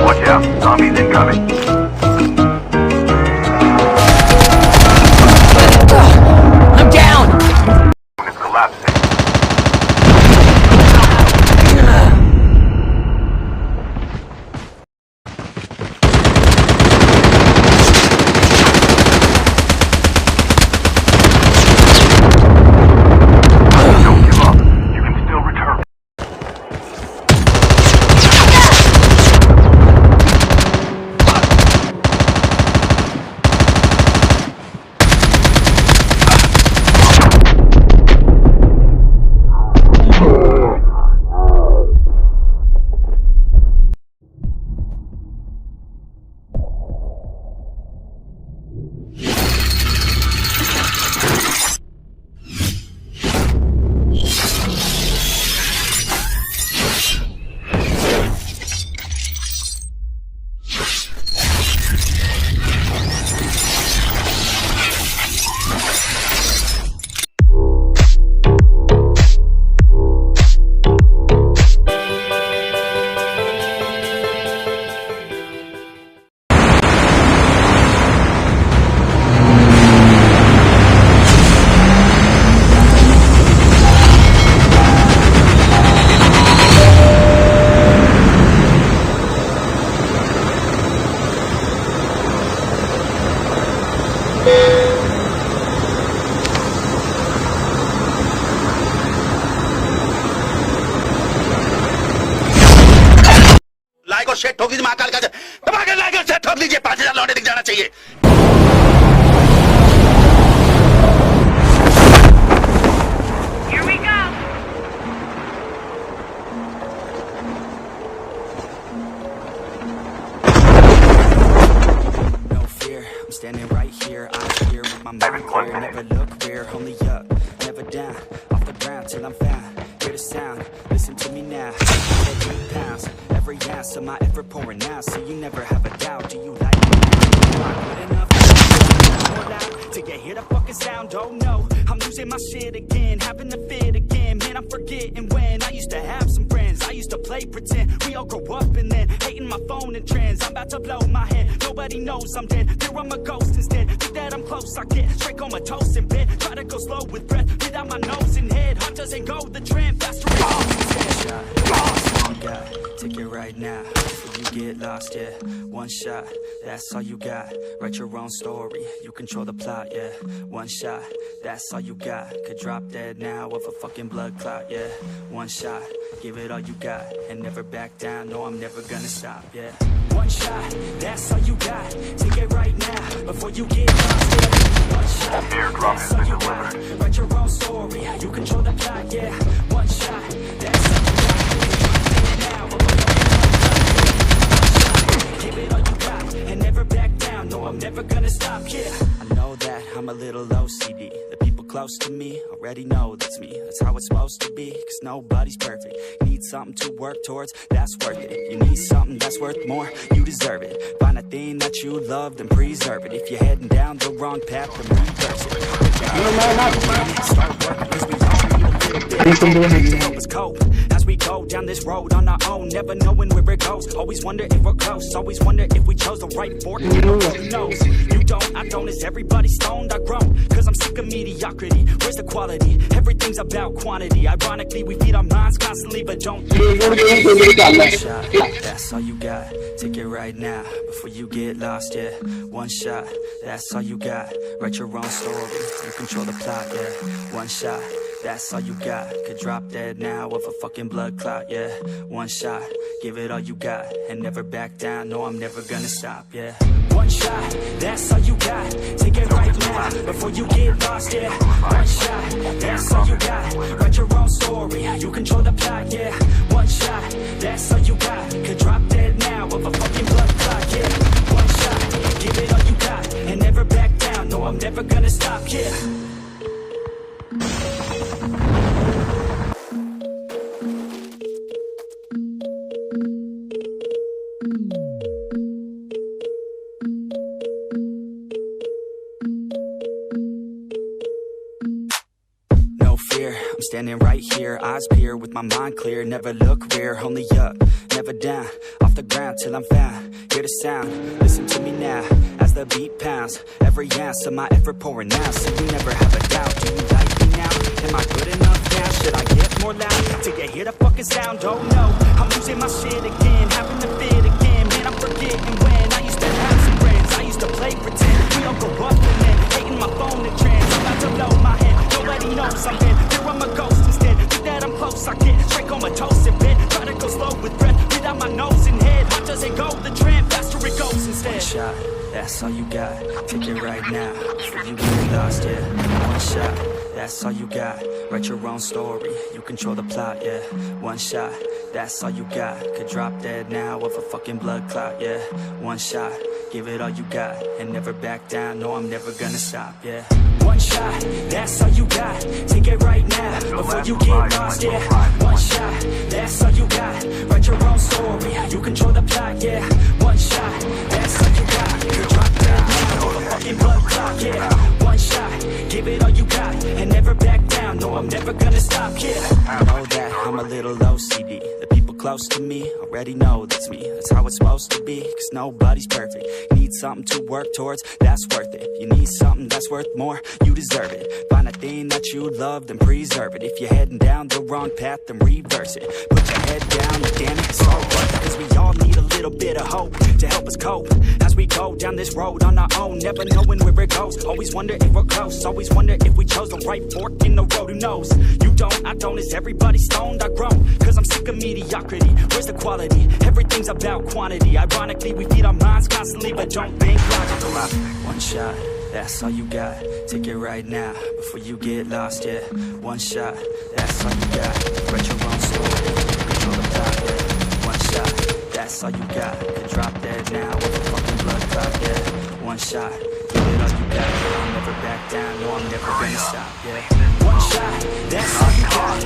Watch out, zombies incoming. I'm down! It's collapsing. Don't give up. You can still recover. Like और share ठोक दीजिए महाकाल का दबाकर like और शेयर ठोक दीजिए 5000 लौटे दिख जाना चाहिए। Here we go. No fear, I'm standing right here. I'm here with my mind clear. Never look rear, only up, never down. Off the ground till I'm found. Hear the sound, listen to me now. 8 pounds, every ounce of my effort pouring out. So you never have a doubt. Do you like me? Am I good enough? More loud to get hear the fucking sound. Oh no, I'm losing my shit again, having the fit again. Man, I'm forgetting when I used to have some friends. I used to play pretend. We all grow up and then hating my phone and trends. I'm about to blow my head. Nobody knows I'm dead. Here I'm a ghost instead. Think that I'm close, I get straight comatose in bed. Try to go slow with breath, without my nose and head. Heart doesn't go the trend faster. You got, take it right now before you get lost, yeah. One shot, that's all you got. Write your own story, you control the plot, yeah. One shot, that's all you got. Could drop dead now of a fucking blood clot, yeah. One shot, give it all you got and never back down. No, I'm never gonna stop, yeah. One shot, that's all you got. Take it right now before you get lost, yeah. One shot, that's all you got. Write your own story, you control the plot, yeah. One shot, that's all you got. Give it all you got and never back down. No, I'm never gonna stop, yeah. I know that I'm a little OCD. The people close to me already know that's me. That's how it's supposed to be, cause nobody's perfect. Need something to work towards, that's worth it. You need something that's worth more, you deserve it. Find a thing that you love and preserve it. If you're heading down the wrong path, then reverse it. Start working, cause we all need a little bit to help us cope as we go down this road on our own, never knowing where it goes. Always wonder if we're close, always wonder if we chose the right fork. Nobody knows, you don't, I don't. Is everybody stoned? I've grown, cause I'm sick of mediocrity. Where's the quality? Everything's about quantity. Ironically, we feed our minds constantly, but don't. One shot, that's all you got. Take it right now before you get lost, yeah. One shot, that's all you got. Write your own story, you control the plot, yeah. One shot, that's all you got. Could drop dead now of a fucking blood clot, yeah. One shot, give it all you got and never back down. No, I'm never gonna stop, yeah. One shot, that's all you got. Take it right now before you get lost, yeah. One shot, that's all you got. Write your own story, you control the plot, yeah. One shot, that's all you got. Could drop dead now of a fucking blood clot, yeah. One shot, give it all you got and never back down. No, I'm never gonna stop, yeah. standing right here, eyes peer with my mind clear. Never look rear, only up, never down. Off the ground till I'm found, hear the sound. Listen to me now, as the beat pounds. Every ounce of my effort pouring out, so you never have a doubt. Do you like me now? Am I good enough now? Should I get more loud till you hear the fucking sound? Oh no, I'm losing my shit again, having to fit again. Man, I'm forgetting when I used to have some friends. I used to play pretend, we all go up and then hating my phone and trends. I'm about to blow my head, nobody knows I'm dead. Here I'm a ghost instead, think that I'm close, I get straight comatose in bed. Try to go slow with breath, without my nose and head. How does it go? The trend, faster it goes instead. One shot, that's all you got, take it right now, before you get lost, yeah. One shot, that's all you got, write your own story, you control the plot, yeah. One shot, that's all you got, could drop dead now of a fucking blood clot, yeah. One shot, give it all you got, and never back down, no I'm never gonna stop, yeah. One shot, that's all you got, take it right now, before you get lost, yeah. One shot, that's all you got, write your own story, you control the plot, yeah. One shot, that's all you got, could drop dead now of a fucking blood clot, yeah. One shot, give it all you got, and never back down, no I'm never gonna stop, yeah. I know that I'm a little OCD, the people close to me already know that's me. That's how it's supposed to be, cause nobody's perfect. You need something to work towards, that's worth it. You need something that's worth more, you deserve it. Find a thing that you love, then preserve it. If you're heading down the wrong path, then reverse it. Put your head down, and damn it, it's all worth it. Cause we all need a little bit of hope to help us cope as we go down this road on our own, never knowing where it goes. Always wonder if we're close, always wonder if we chose the right fork in the road. Who knows? You don't, I don't, is everybody stoned? I've grown, cause I'm sick of mediocrity. Where's the quality? Everything's about quantity. Ironically, we feed our minds constantly, but don't think logically. One shot, that's all you got, take it right now, before you get lost, yeah. One shot, that's all you got, write your own story, control the plot, yeah. One shot, that's all you got, could drop dead now with a fucking blood clot, yeah. One shot, give it all you got, I'll never back down, no I'm never gonna stop, yeah. One shot, that's all you got,